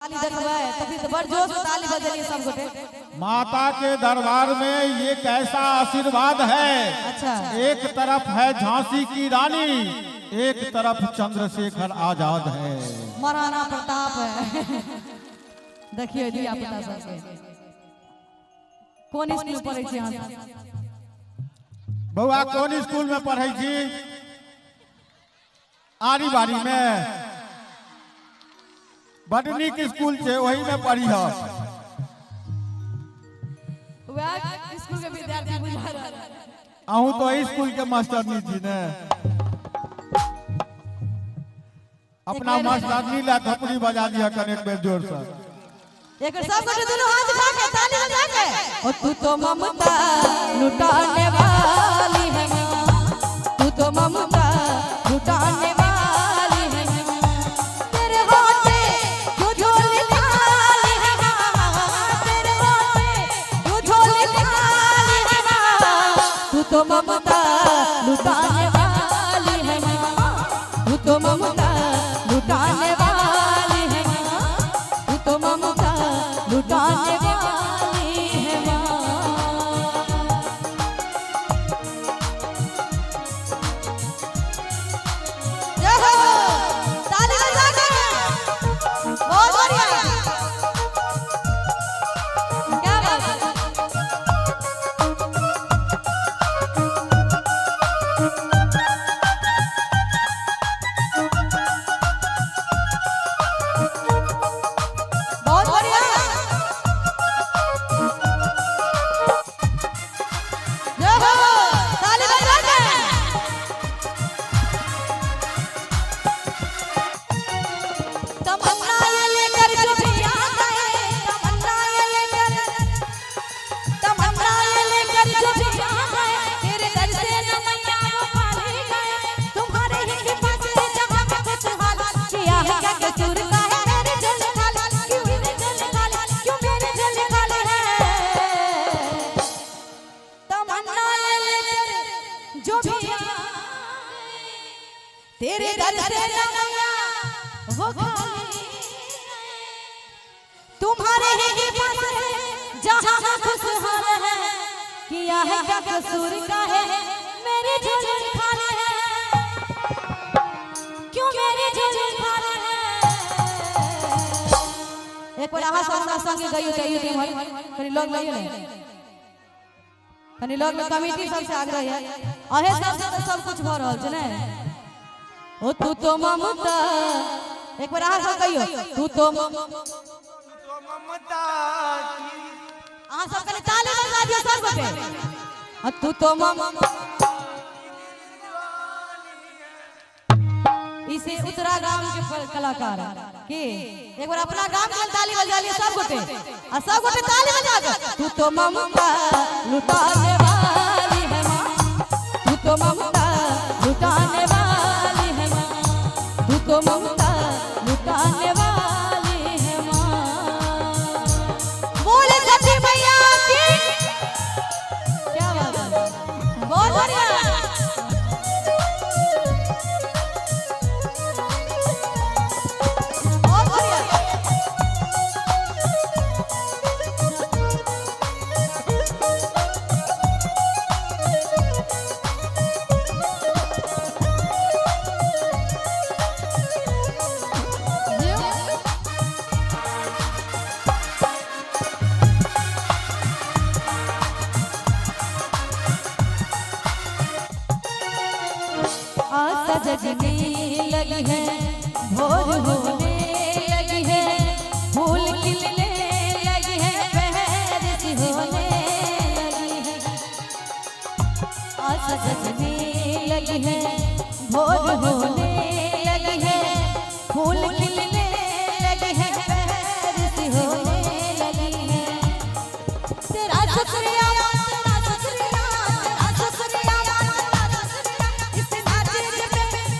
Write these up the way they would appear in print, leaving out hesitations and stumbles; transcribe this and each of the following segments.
ताली देखबै तभी तो बड़ जोश में ताली बजेलिए सब गोटे। माता के दरबार में ये कैसा आशीर्वाद है। अच्छा, एक तरफ है झांसी की रानी, एक तरफ चंद्रशेखर आजाद है, महाराणा प्रताप है। देखिए दिया पिता सबके कौन स्कूल में पढ़े छी अहाँ? बउआ कौन स्कूल में पढ़े छी? आरी बारी में बड़ नीक स्कूल छे, वही में पढ़ी है। स्कूल के विद्यार्थी बुझा रहा है। अहूँ तो स्कूल के मास्टर नहीं थी ने। अपना मास्टर नहीं ला थपड़ी बजा दिया कर एक बेर जोर से। एक सब गोटे दोनों हाथ उठा के ताली बजा के। और तू तो ममता लुटाने वाली है, तू तो ममता लुटाने वाली है, तेरे होते जो झोली खाली है, तेरे होते जो झोली खाली है, तू तो ममता लुटाने वाली है, तू तो ममता लुटाने वाली है, तू तो ममता लुटाने वाली है माँ। जय हो, ताली बजा के। बहुत बढ़िया, क्या बात है। बहुत बढ़िया, जय हो, ताली बजा के। तमन्ना ये लेकर जो भी आ गए, तमन्ना ये लेकर जो भी आ गए, तेरे दर से न मैया वो खाली गए, तुम्हारे ही कृपा से जहाँ का कुछ हाल किया है, क्या कसूर का है मेरे जल खाली, क्यों मेरे जल खाली, क्यों मेरे जल खाली है। तमन्ना ये लेकर जो भी आए, तेरे दर से न मैया वो खाली, तुम्हारे ही कृपा से जहाँ का खुशहाल है, किया है क्या कसूर का है मेरे झोली खाली है, क्यों मेरे झोली खाली है। एक बार आहा सामना संगे गइयो चाहिए थे भाई, कनी लोग गइयो नहीं, कनी लोग में कमेटी सबसे आग्रह है, अहे सबसे तो सब कुछ भ रहल छै ने। ओ तू तो ममता, एक बार आहा सब गइयो, तू तो ममता आहा सब कनी ताली बजा दियो सब गोटे। और तू तो इसे उत्तरा गांव के कलाकार के एक बार अपना गांव के ताली बजा लिए सब गोटे, और सब गोटे ताली बजा दो। तू तो ममता लुटाने वाली है माँ, तू तो ममता लुटाने वाली है माँ, तू तो ममता लुटाने वाली है माँ। बोले छठी मैया की, क्या बात है, बहुत बढ़िया। बहुत बढ़िया, आशा जगने लगी है, भोर होने लगी है, फूल खिलने लगी है, बहर सी होने लगी है। आशा जगने लगी है, भोर होने लगी है, फूल खिलने लगी है, बहर सी होने लगी है। तेरा शुक्रिया, तेरा शुक्रिया, तेरा शुक्रिया, तेरा शुक्रिया, इस नाचे पे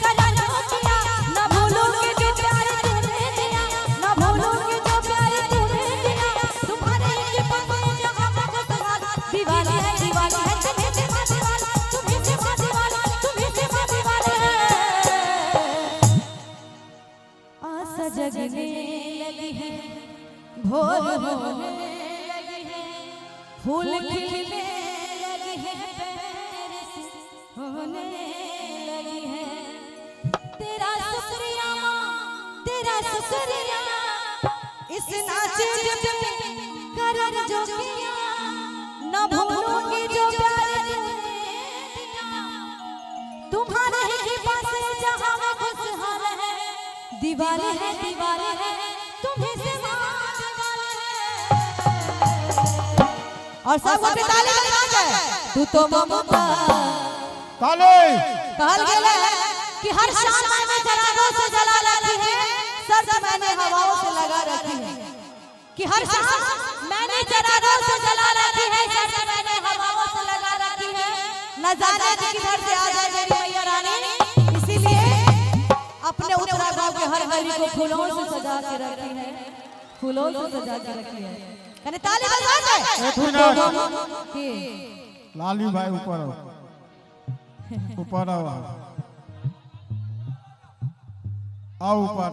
करना किया, ना भूलूंगी जो प्यार तूने दिया, ना भूलूंगी जो प्यार तूने दिया, तुम्हारे कृपा से जहाँ का खुशहाल, दीवाना है दीवाना है, तुम्हें से दीवाना, तुम्हें से दीवाना, तुम्हें से दीवाना है। भोर होने लगी है, फूल खिलने लगी है, बारिश होने लगी है। तेरा शुक्रिया माँ, तेरा शुक्रिया, इस नाचे करन जो किया, न भूलूंगी जो प्यार तूने दिया। तुम्हारे ही कृपा से जहां में खुशहाल है, दीवाने है तुम्हें से दीवाने है। और सब को ताली बजा के तू तो ममता ताली कहल गेले कि हर शाम में चरागों से जला रखी है, सर्द मैंने हवाओं से लगा रखी है। कि हर शाम मैंने चरागों से जला रखी है, सर्द मैंने हवाओं से लगा रखी है। न जाने किधर से आ जाए मेरी मैया रानी, इसीलिए अपने उत्तरा गांव के हर गली को फूलों से सजा के रखी है, फूलों से सजा के रखी है। यानी ताली बजा के एक मिनट के लाली भाई ऊपर आओ, ऊपर आओ, आओ ऊपर।